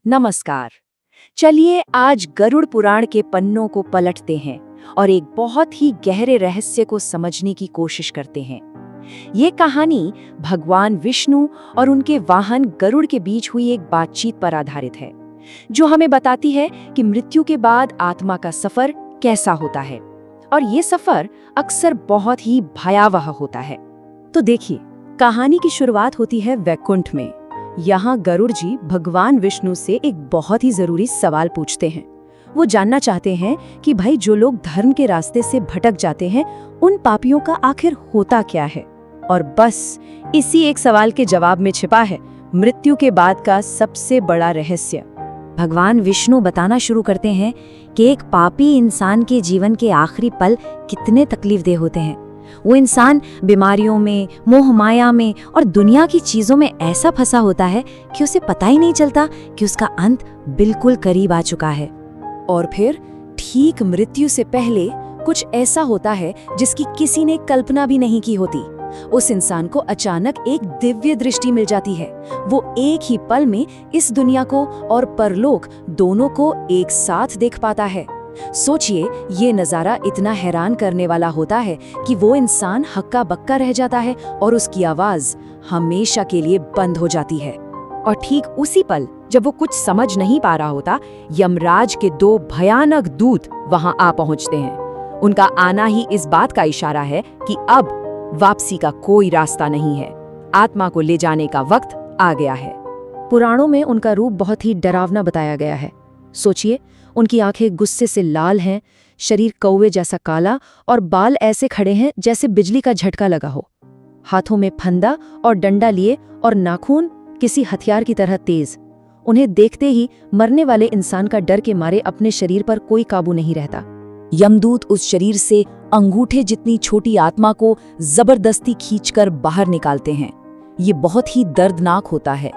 नमस्कार। चलिए आज गरुड़ पुराण के पन्नों को पलटते हैं और एक बहुत ही गहरे रहस्य को समझने की कोशिश करते हैं। ये कहानी भगवान विष्णु और उनके वाहन गरुड़ के बीच हुई एक बातचीत पर आधारित है, जो हमें बताती है कि मृत्यु के बाद आत्मा का सफर कैसा होता है। और ये सफर अक्सर बहुत ही भयावह होता है। तो देखिए, कहानी की शुरुआत होती है वैकुंठ में। यहाँ गरुड़ जी भगवान विष्णु से एक बहुत ही जरूरी सवाल पूछते हैं। वो जानना चाहते हैं कि भाई जो लोग धर्म के रास्ते से भटक जाते हैं, उन पापियों का आखिर होता क्या है। और बस इसी एक सवाल के जवाब में छिपा है मृत्यु के बाद का सबसे बड़ा रहस्य। भगवान विष्णु बताना शुरू करते हैं कि एक पापी इंसान के जीवन के आखिरी पल कितने तकलीफदेह होते हैं। वो इंसान बीमारियों में, मोह माया में और दुनिया की चीजों में ऐसा फंसा होता है कि उसे पता ही नहीं चलता कि उसका अंत बिल्कुल करीब आ चुका है। और फिर ठीक मृत्यु से पहले कुछ ऐसा होता है जिसकी किसी ने कल्पना भी नहीं की होती। उस इंसान को अचानक एक दिव्य दृष्टि मिल जाती है। वो एक ही पल में इस दुनिया को और परलोक दोनों को एक साथ देख पाता है। सोचिए, ये नजारा इतना हैरान करने वाला होता है कि वो इंसान हक्का बक्का रह जाता है और उसकी आवाज हमेशा के लिए बंद हो जाती है। और ठीक उसी पल जब वो कुछ समझ नहीं पा रहा होता, यमराज के दो भयानक दूत वहां आ पहुंचते हैं। उनका आना ही इस बात का इशारा है कि अब वापसी का कोई रास्ता नहीं है। आत्मा को ले जाने का वक्त आ गया है। पुराणों में उनका रूप बहुत ही डरावना बताया गया है। सोचिए, उनकी आंखें गुस्से से लाल हैं, शरीर कौवे जैसा काला और बाल ऐसे खड़े हैं जैसे बिजली का झटका लगा हो। हाथों में फंदा और डंडा लिए और नाखून किसी हथियार की तरह तेज। उन्हें देखते ही मरने वाले इंसान का डर के मारे अपने शरीर पर कोई काबू नहीं रहता। यमदूत उस शरीर से अंगूठे जितनी छोटी आत्मा को जबरदस्ती खींचकर बाहर निकालते हैं। ये बहुत ही दर्दनाक होता है।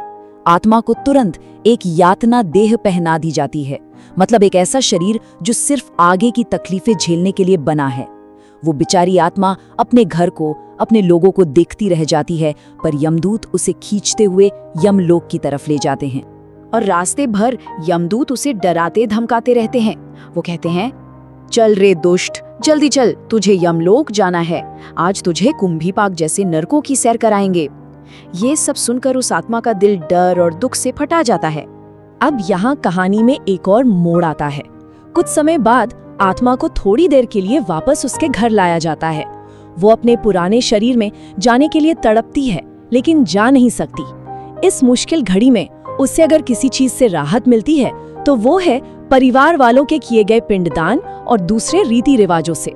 आत्मा को तुरंत एक यातना देह पहना दी जाती है, मतलब एक ऐसा शरीर जो सिर्फ आगे की तकलीफें झेलने के लिए बना है। वो बेचारी आत्मा अपने घर को, अपने लोगों को देखती रह जाती है, पर यमदूत उसे खींचते हुए यमलोक की तरफ ले जाते हैं। और रास्ते भर यमदूत उसे डराते धमकाते रहते हैं। वो कहते हैं, चल रे दुष्ट, जल्दी चल, तुझे यमलोक जाना है। आज तुझे कुंभीपाक जैसे नरकों की सैर कराएंगे। ये सब सुनकर उस आत्मा का दिल डर और दुख से फटा जाता है। अब यहाँ कहानी में एक और मोड़ आता है। कुछ समय बाद आत्मा को थोड़ी देर के लिए वापस उसके घर लाया जाता है। वो अपने पुराने शरीर में जाने के लिए तड़पती है, लेकिन जा नहीं सकती। इस मुश्किल घड़ी में उससे अगर किसी चीज से राहत मिलती है तो वो है परिवार वालों के किए गए पिंडदान और दूसरे रीति रिवाजों से।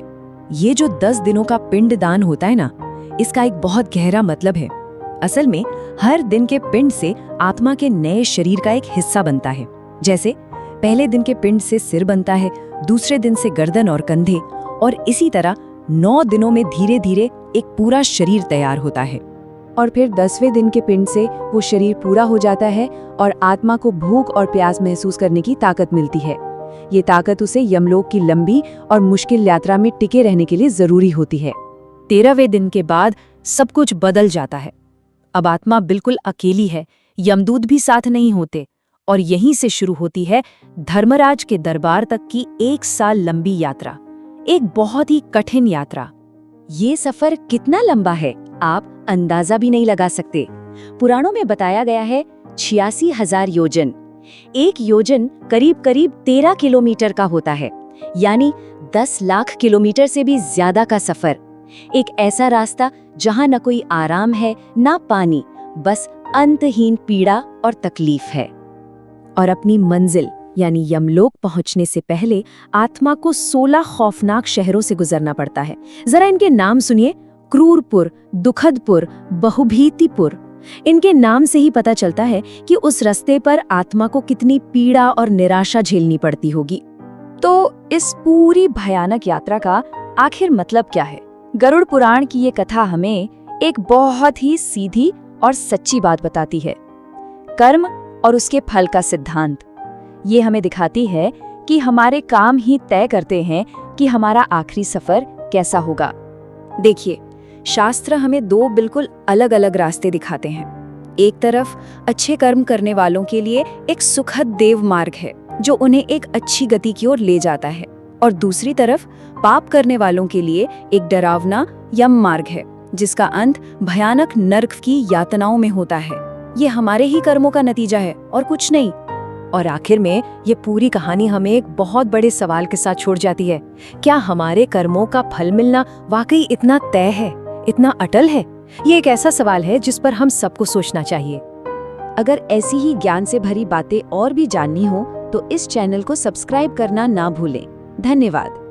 ये जो 10 दिनों का पिंडदान होता है ना, इसका एक बहुत गहरा मतलब है। असल में हर दिन के पिंड से आत्मा के नए शरीर का एक हिस्सा बनता है। जैसे पहले दिन के पिंड से सिर बनता है, दूसरे दिन से गर्दन और कंधे, और इसी तरह 9 दिनों में धीरे धीरे एक पूरा शरीर तैयार होता है। और फिर 10वें दिन के पिंड से वो शरीर पूरा हो जाता है और आत्मा को भूख और प्यास महसूस करने की ताकत मिलती है। ये ताकत उसे यमलोक की लंबी और मुश्किल यात्रा में टिके रहने के लिए जरूरी होती है। 13वें दिन के बाद सब कुछ बदल जाता है। अब आत्मा बिल्कुल अकेली है, यमदूत भी साथ नहीं होते, और यहीं से शुरू होती है धर्मराज के दरबार तक की 1 साल लंबी यात्रा। एक बहुत ही कठिन यात्रा। ये सफर कितना लंबा है आप अंदाजा भी नहीं लगा सकते। पुराणों में बताया गया है 86,000 योजन। एक योजन करीब करीब 13 किलोमीटर का होता है, यानी 10 लाख किलोमीटर से भी ज्यादा का सफर। एक ऐसा रास्ता जहां न कोई आराम है, ना पानी, बस अंतहीन पीड़ा और तकलीफ है। और अपनी मंजिल यानी यमलोक पहुंचने से पहले आत्मा को 16 खौफनाक शहरों से गुजरना पड़ता है। जरा इनके नाम सुनिए, क्रूरपुर, दुखदपुर, बहुभीतिपुर। इनके नाम से ही पता चलता है कि उस रास्ते पर आत्मा को कितनी पीड़ा और निराशा झेलनी पड़ती होगी। तो इस पूरी भयानक यात्रा का आखिर मतलब क्या है? गरुड़ पुराण की ये कथा हमें एक बहुत ही सीधी और सच्ची बात बताती है। कर्म और उसके फल का सिद्धांत। ये हमें दिखाती है कि हमारे काम ही तय करते हैं कि हमारा आखिरी सफर कैसा होगा। देखिए, शास्त्र हमें 2 बिल्कुल अलग अलग रास्ते दिखाते हैं। एक तरफ अच्छे कर्म करने वालों के लिए एक सुखद देव मार्ग है जो उन्हें एक अच्छी गति की ओर ले जाता है, और दूसरी तरफ पाप करने वालों के लिए एक डरावना यम मार्ग है जिसका अंत भयानक नर्क की यातनाओं में होता है। ये हमारे ही कर्मों का नतीजा है और कुछ नहीं। और आखिर में ये पूरी कहानी हमें एक बहुत बड़े सवाल के साथ छोड़ जाती है। क्या हमारे कर्मों का फल मिलना वाकई इतना तय है, इतना अटल है? ये एक ऐसा सवाल है जिस पर हम सबको सोचना चाहिए। अगर ऐसी ही ज्ञान से भरी बातें और भी जाननी हो तो इस चैनल को सब्सक्राइब करना ना भूलें। धन्यवाद।